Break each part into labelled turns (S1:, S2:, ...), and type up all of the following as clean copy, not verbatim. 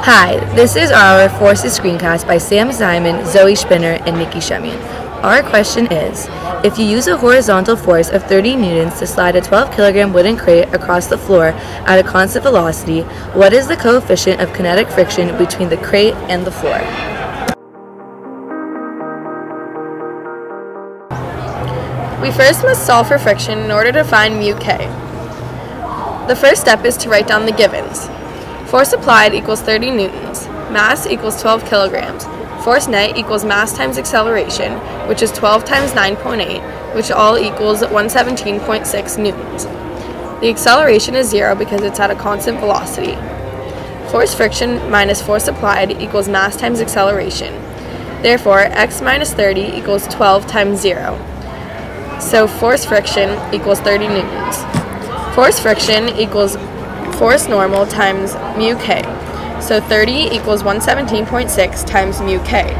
S1: Hi, this is our Forces Screencast by Sam Simon, Zoe Shpiner, and Nikki Shemian. Our question is, if you use a horizontal force of 30 newtons to slide a 12-kilogram wooden crate across the floor at a constant velocity, what is the coefficient of kinetic friction between the crate and the floor?
S2: We first must solve for friction in order to find mu k. The first step is to write down the givens. Force applied equals 30 newtons. Mass equals 12 kilograms. Force net equals mass times acceleration, which is 12 times 9.8, which all equals 117.6 newtons. The acceleration is 0 because it's at a constant velocity. Force friction minus force applied equals mass times acceleration. Therefore, x minus 30 equals 12 times 0. So force friction equals 30 newtons. Force friction equals force normal times mu k. So 30 equals 117.6 times mu k.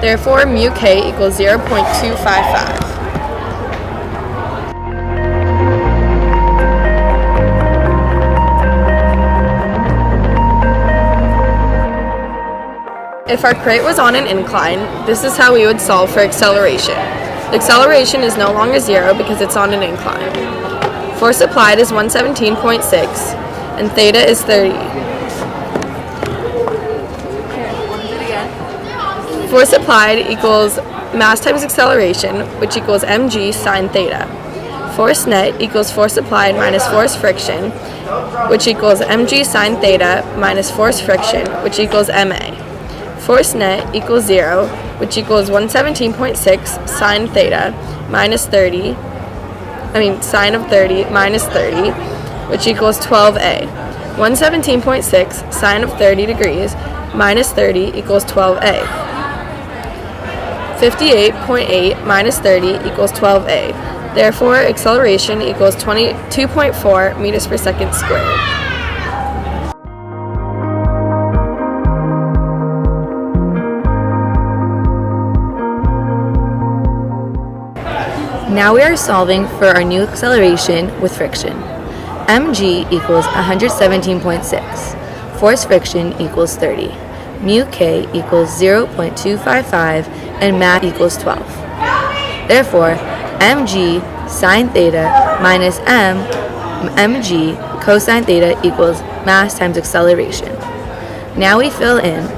S2: Therefore, mu k equals 0.255. If our crate was on an incline, this is how we would solve for acceleration. The acceleration is no longer 0 because it's on an incline. Force applied is 117.6. and theta is 30. Force applied equals mass times acceleration, which equals mg sine theta. Force net equals force applied minus force friction, which equals mg sine theta minus force friction, which equals ma. Force net equals 0, which equals 117.6 sine theta minus sine of 30 minus 30, which equals 12a. 117.6 sine of 30 degrees minus 30 equals 12a. 58.8 minus 30 equals 12a. Therefore, acceleration equals 22.4 meters per second squared.
S1: Now we are solving for our new acceleration with friction. mg equals 117.6. Force friction equals 30. Mu k equals 0.255 and mass equals 12. Therefore, mg sine theta minus mg cosine theta equals mass times acceleration. Now we fill in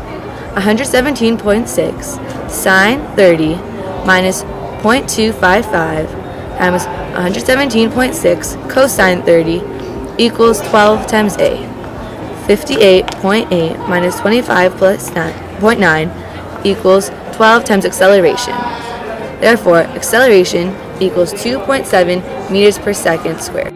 S1: 117.6 sine 30 minus 0.255 times 117.6 cosine 30 equals 12 times a. 58.8 minus 25 plus 0.9 equals 12 times acceleration. Therefore, acceleration equals 2.7 meters per second squared.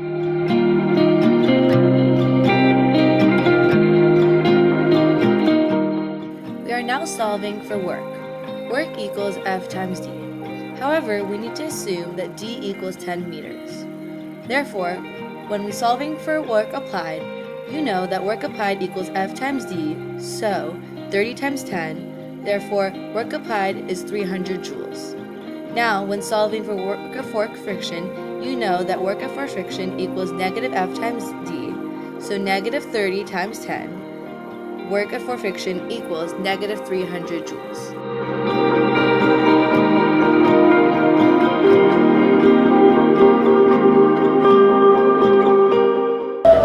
S1: We are now solving for work. Work equals F times D. However, we need to assume that D equals 10 meters. Therefore, when we're solving for work applied, you know that work applied equals F times D, so 30 times 10, therefore work applied is 300 joules. Now, when solving for work of force friction, you know that work of force friction equals negative F times D, so negative 30 times 10, work of force friction equals negative 300 joules.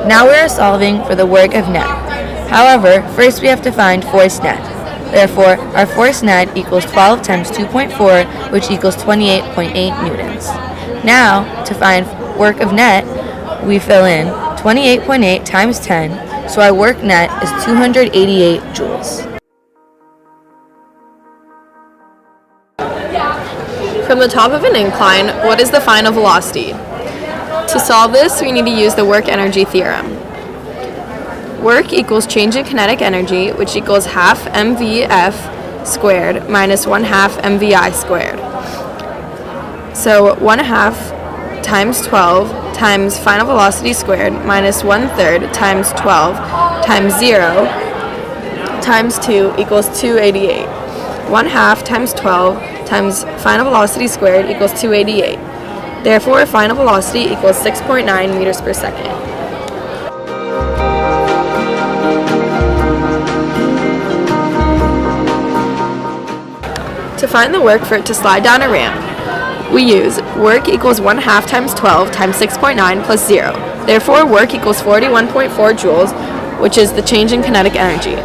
S1: Now we are solving for the work of net. However, first we have to find force net. Therefore, our force net equals 12 times 2.4, which equals 28.8 newtons. Now, to find work of net, we fill in 28.8 times 10, so our work net is 288 joules.
S2: From the top of an incline, what is the final velocity? To solve this, we need to use the work energy theorem. Work equals change in kinetic energy, which equals half mvf squared minus 1/2 mvi squared. So 1/2 times 12 times final velocity squared minus 1/3 times 12 times 0 times 2 equals 288. 1/2 times 12 times final velocity squared equals 288. Therefore, final velocity equals 6.9 meters per second. find the work for it to slide down a ramp, we use work equals 1/2 times 12 times 6.9 plus 0. Therefore, work equals 41.4 joules, which is the change in kinetic energy.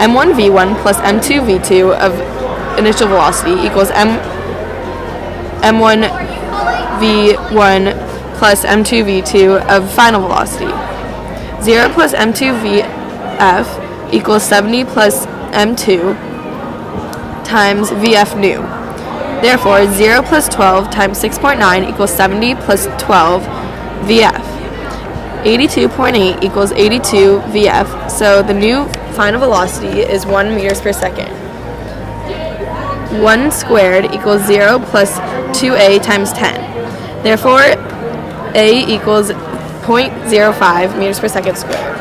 S2: m1v1 plus m2v2 of initial velocity equals m1v1 plus m2v2 of final velocity. 0 plus m2vf equals 70 plus m2 times vf new. Therefore, 0 plus 12 times 6.9 equals 70 plus 12 vf. 82.8 equals 82 vf, so the new final velocity is 1 meters per second. 1 squared equals 0 plus 2a times 10. Therefore, a equals 0.05 meters per second squared.